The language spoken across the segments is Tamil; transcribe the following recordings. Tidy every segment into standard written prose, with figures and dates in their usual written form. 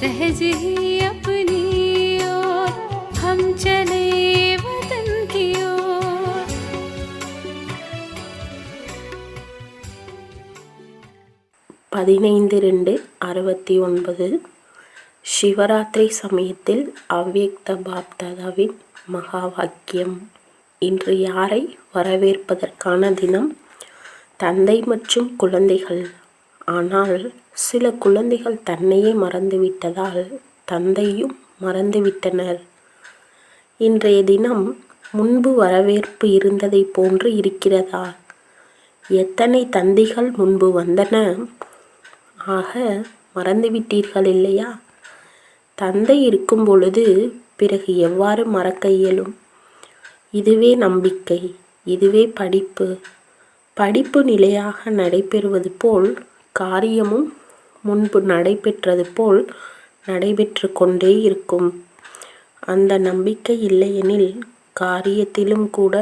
सहज ही अपनी ओर हम चले वतन की ओर। 15/2/69 சிவராத்திரி சமயத்தில் அவ்யக்த பாப்தாதாவின் மகா வாக்கியம். இன்று யாரை வரவேற்பதற்கான தினம்? தந்தை மற்றும் குழந்தைகள். ஆனால் சில குழந்தைகள் தன்னையே மறந்துவிட்டதால் தந்தையும் மறந்துவிட்டனர். இன்றைய தினம் முன்பு வரவேற்பு இருந்ததை போன்று இருக்கிறதா? எத்தனை தந்திகள் முன்பு வந்தன? ஆக மறந்துவிட்டீர்கள் இல்லையா? தந்தை இருக்கும் பொழுது பிறகு எவ்வாறு மறக்க இயலும்? இதுவே நம்பிக்கை, இதுவே படிப்பு. படிப்பு நிலையாக நடைபெறுவது போல் காரியமும் முன்பு நடைபெற்றது போல் நடைபெற்று கொண்டே இருக்கும். அந்த நம்பிக்கை இல்லையெனில் காரியத்திலும் கூட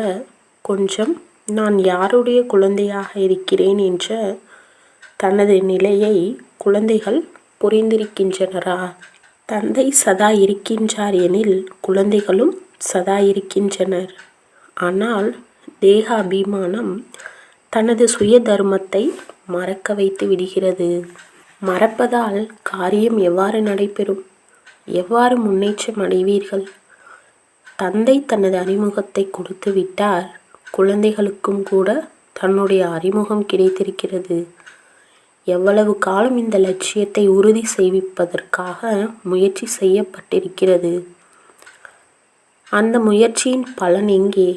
கொஞ்சம் நான் யாருடைய குழந்தையாக இருக்கிறேன் என்ற தனது நிலையை குழந்தைகள் புரிந்திருக்கின்றனரா? தந்தை சதா இருக்கின்றார் எனில் குழந்தைகளும் சதா இருக்கின்றனர். ஆனால் தேக அபிமானம் தனது சுய தர்மத்தை மறக்க வைத்து விடுகிறது. மறப்பதால் காரியம் எவ்வாறு நடைபெறும்? எவ்வாறு முன்னேற்றம் அடைவீர்கள்? தந்தை தனது அறிமுகத்தை கொடுத்து விட்டார். குழந்தைகளுக்கும் கூட தன்னுடைய அறிமுகம் கிடைத்திருக்கிறது. எவ்வளவு காலம் இந்த லட்சியத்தை உறுதி செய்விப்பதற்காக முயற்சி செய்யப்பட்டிருக்கிறது. அந்த முயற்சியின் பலன் எங்கே?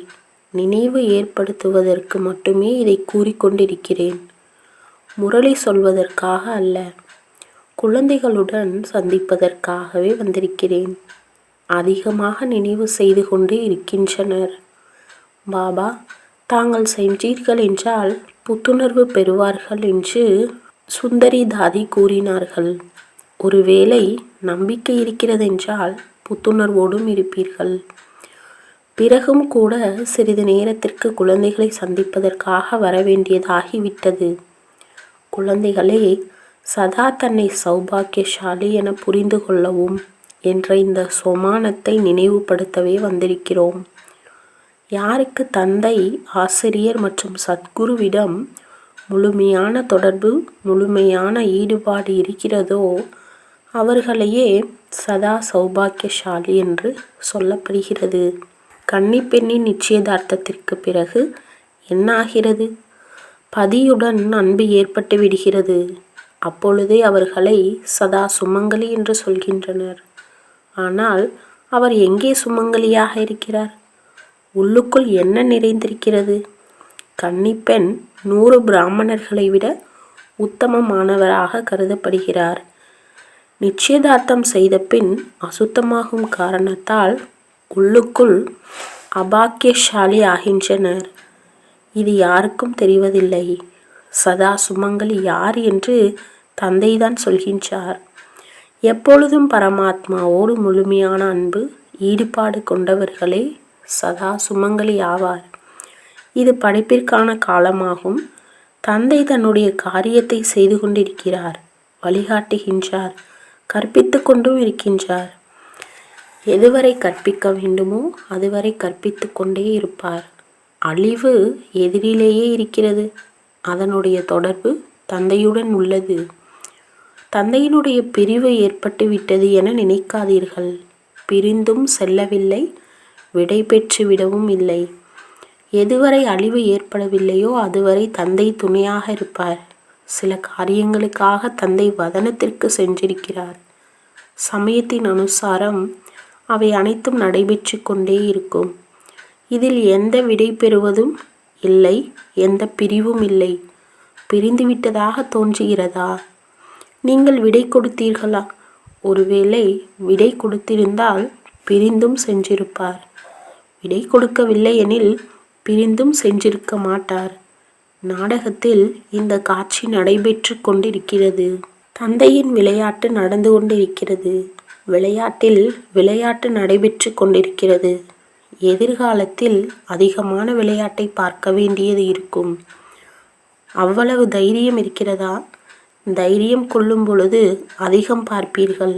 நினைவு ஏற்படுத்துவதற்கு மட்டுமே இதை கூறிக்கொண்டிருக்கிறேன். முரளி சொல்வதற்காக அல்ல, குழந்தைகளுடன் சந்திப்பதற்காகவே வந்திருக்கிறேன். அதிகமாக நினைவு செய்து கொண்டு இருக்கின்றனர். பாபா, தாங்கள் சென்றீர்கள் என்றால் புத்துணர்வு பெறுவார்கள் என்று சுந்தரி தாதி கூறினார்கள். ஒருவேளை நம்பிக்கை இருக்கிறதென்றால் புத்துணர்வோடும் இருப்பீர்கள். பிறகும் கூட சிறிது நேரத்திற்கு குழந்தைகளை சந்திப்பதற்காக வரவேண்டியதாகிவிட்டது. குழந்தைகளே, சதா தன்னை சௌபாக்கியசாலி என புரிந்து கொள்ளவும் என்ற இந்த சோமானத்தை நினைவுபடுத்தவே வந்திருக்கிறோம். யாருக்கு தந்தை, ஆசிரியர் மற்றும் சத்குருவிடம் முழுமையான தொடர்பு, முழுமையான ஈடுபாடு இருக்கிறதோ அவர்களையே சதா சௌபாக்கியசாலி என்று சொல்லப்படுகிறது. கன்னிப்பெண்ணின் நிச்சயதார்த்தத்திற்கு பிறகு என்ன ஆகிறது? பதியுடன் அன்பு ஏற்பட்டு விடுகிறது. அப்பொழுதே அவர்களை சதா சுமங்கலி என்று சொல்கின்றனர். ஆனால் அவர் எங்கே சுமங்கலியாக இருக்கிறார்? உள்ளுக்குள் என்ன நிறைந்திருக்கிறது? கன்னிப்பெண் 100 பிராமணர்களை விட உத்தமமானவராக கருதப்படுகிறார். நிச்சயதார்த்தம் செய்த பின் அசுத்தமாகும் காரணத்தால் உள்ளுக்குள் அபாக்கியசாலி ஆகின்றனர். இது யாருக்கும் தெரிவதில்லை. சதா சுமங்கலி யார் என்று தந்தைதான் சொல்கின்றார். எப்பொழுதும் பரமாத்மாவோடு முழுமையான அன்பு, ஈடுபாடு கொண்டவர்களே சதா சுமங்கலி ஆவார். இது படிப்பிற்கான காலமாகும். தந்தை தன்னுடைய காரியத்தை செய்து கொண்டிருக்கிறார், வழிகாட்டுகின்றார், கற்பித்து கொண்டும் இருக்கின்றார். எதுவரை கற்பிக்க வேண்டுமோ அதுவரை கற்பித்து கொண்டே இருப்பார். அழிவு எதிரிலேயே இருக்கிறது. அதனுடைய தொடர்பு தந்தையுடன் உள்ளது. தந்தையினுடைய பிரிவு ஏற்பட்டு விட்டது என நினைக்காதீர்கள். பிரிந்தும் செல்லவில்லை, விடை பெற்று விடவும் இல்லை. எதுவரை அழிவு ஏற்படவில்லையோ அதுவரை தந்தை துணையாக இருப்பார். சில காரியங்களுக்காக தந்தை வதனத்திற்கு சென்றிருக்கிறார். சமயத்தின் அனுசாரம் அவை அனைத்தும் நடைபெற்று கொண்டே இருக்கும். இதில் எந்த விடை பெறுவதும் இல்லை, எந்த பிரிவும் இல்லை. பிரிந்துவிட்டதாக தோன்றுகிறதா? நீங்கள் விடை கொடுத்தீர்களா? ஒருவேளை விடை கொடுத்திருந்தால் பிரிந்தும் சென்றிருப்பார். விடை கொடுக்கவில்லை எனில் பிரிந்தும் சென்றிருக்க மாட்டார். நாடகத்தில் இந்த காட்சி நடைபெற்று கொண்டிருக்கிறது. தந்தையின் விளையாட்டு நடந்து கொண்டிருக்கிறது. விளையாட்டில் விளையாட்டு நடைபெற்று கொண்டிருக்கிறது. எதிர்காலத்தில் அதிகமான விளையாட்டை பார்க்க வேண்டியது இருக்கும். அவ்வளவு தைரியம் இருக்கிறதா? தைரியம் கொள்ளும் பொழுது அதிகம் பார்ப்பீர்கள்.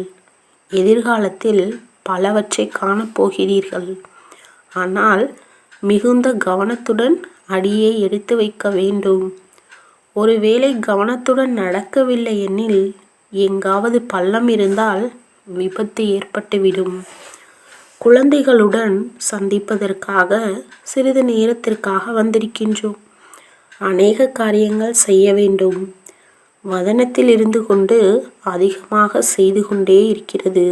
எதிர்காலத்தில் பலவற்றை காணப்போகிறீர்கள். ஆனால் மிகுந்த கவனத்துடன் அடியை எடுத்து வைக்க வேண்டும். ஒருவேளை கவனத்துடன் நடக்கவில்லை எனில் எங்காவது பள்ளம் இருந்தால் விபத்து ஏற்பட்டுவிடும். குழந்தைகளுடன் சந்திப்பதற்காக சிறிது நேரத்திற்காக வந்திருக்கின்றோம். அநேக காரியங்கள் செய்ய வேண்டும். வதனத்தில் இருந்து கொண்டு அதிகமாக செய்து கொண்டே இருக்கிறது.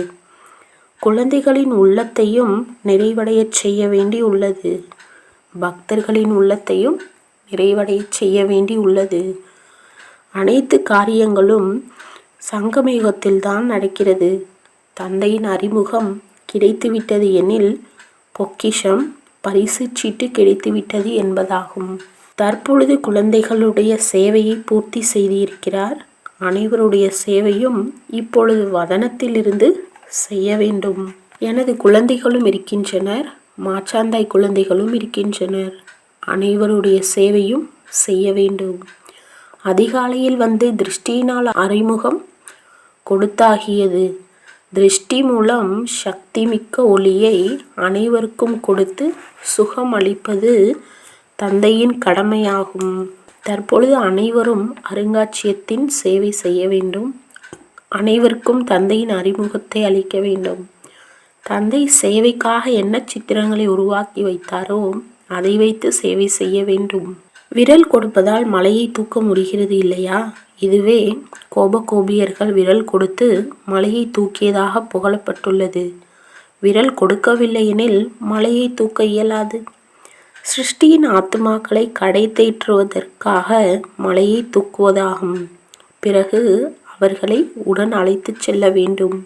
குழந்தைகளின் உள்ளத்தையும் நிறைவடையச் செய்ய வேண்டி உள்ளது. பக்தர்களின் உள்ளத்தையும் நிறைவடையச் செய்ய வேண்டி உள்ளது. அனைத்து காரியங்களும் சங்கமயுகத்தில்தான் நடக்கிறது. தந்தையின் அறிமுகம் கிடைத்துவிட்டது எனில் பொக்கிஷம், பரிசு சீட்டு கிடைத்துவிட்டது என்பதாகும். தற்பொழுது குழந்தைகளுடைய சேவையை பூர்த்தி செய்திருக்கிறார். அனைவருடைய சேவையும் இப்பொழுது வதனத்திலிருந்து செய்ய வேண்டும். எனது குழந்தைகளும் இருக்கின்றனர், மாச்சாந்தாய் குழந்தைகளும் இருக்கின்றனர். அனைவருடைய சேவையும் செய்ய வேண்டும். அதிகாலையில் வந்து திருஷ்டியினால் அறிமுகம் கொடுத்தாகியது. திருஷ்டி மூலம் சக்தி மிக்க ஒளியை அனைவருக்கும் கொடுத்து சுகம் அளிப்பது தந்தையின் கடமையாகும். தற்பொழுது அனைவரும் அருங்காட்சியகத்தின் சேவை செய்ய வேண்டும். அனைவருக்கும் தந்தையின் அறிமுகத்தை அளிக்க வேண்டும். தந்தை சேவைக்காக என்ன சித்திரங்களை உருவாக்கி வைத்தாரோ அதை வைத்து சேவை செய்ய வேண்டும். விரல் கொடுப்பதால் மலையை தூக்க முடிகிறது இல்லையா? இதுவே கோபகோபியர்கள் விரல் கொடுத்து மலையை தூக்கியதாக புகழப்பட்டுள்ளது. விரல் கொடுக்கவில்லை எனில் மலையை தூக்க இயலாது. சிருஷ்டியின் ஆத்மாக்களை கடை தேற்றுவதற்காக மலையை தூக்குவதாகும். பிறகு அவர்களை உடன் அழைத்து செல்ல வேண்டும்.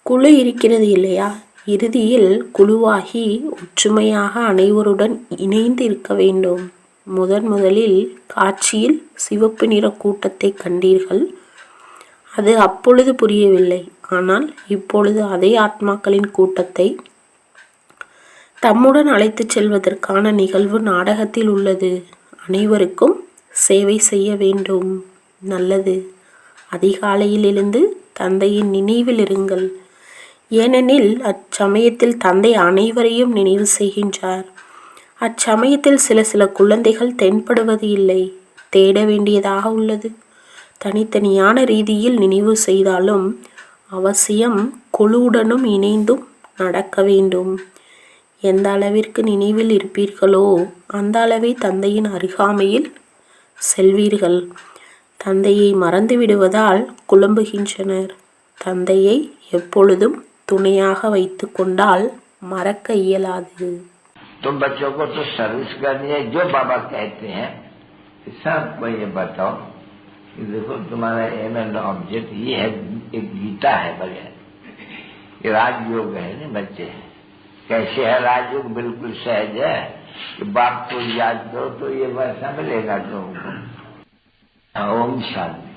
குழு இருக்கிறது இல்லையா? இறுதியில் குழுவாகி ஒற்றுமையாக அனைவருடன் இணைந்து இருக்க வேண்டும். முதலில் காட்சியில் சிவப்பு நிற கூட்டத்தை கண்டீர்கள். அது அப்பொழுது புரியவில்லை. ஆனால் இப்பொழுது அதே ஆத்மாக்களின் கூட்டத்தை தம்முடன் அழைத்துச் செல்வதற்கான நிகழ்வு நாடகத்தில் உள்ளது. அனைவருக்கும் சேவை செய்ய வேண்டும். நல்லது. அதிகாலையில் எழுந்து தந்தையின் நினைவில் இருங்கள். ஏனெனில் அச்சமயத்தில் தந்தை அனைவரையும் நினைவு செய்கின்றார். அச்சமயத்தில் சில குழந்தைகள் தென்படுவது இல்லை. தேட வேண்டியதாக உள்ளது. தனித்தனியான ரீதியில் நினைவு செய்தாலும் அவசியம் குழுவுடனும் இணைந்தும் நடக்க வேண்டும். எந்த அளவிற்கு நினைவில் இருப்பீர்களோ அந்த அளவே தந்தையின் அருகாமையில் செல்வீர்கள். தந்தையை மறந்து விடுவதால் குழம்புகின்றனர். தந்தையை எப்பொழுதும் துணையாக வைத்து கொண்டால் மறக்க இயலாது. तुम बच्चों को तो सर्विस करनी है, जो बाबा कहते हैं सबको ये बताओ कि देखो तुम्हारा एम एंड ऑब्जेक्ट ये है, एक गीता है बढ़िया, ये राजयोग है ना बच्चे। कैसे है राजयोग? बिल्कुल सहज है कि बाप को याद करो तो ये वैसा मिलेगा तुमको। ओम शांति।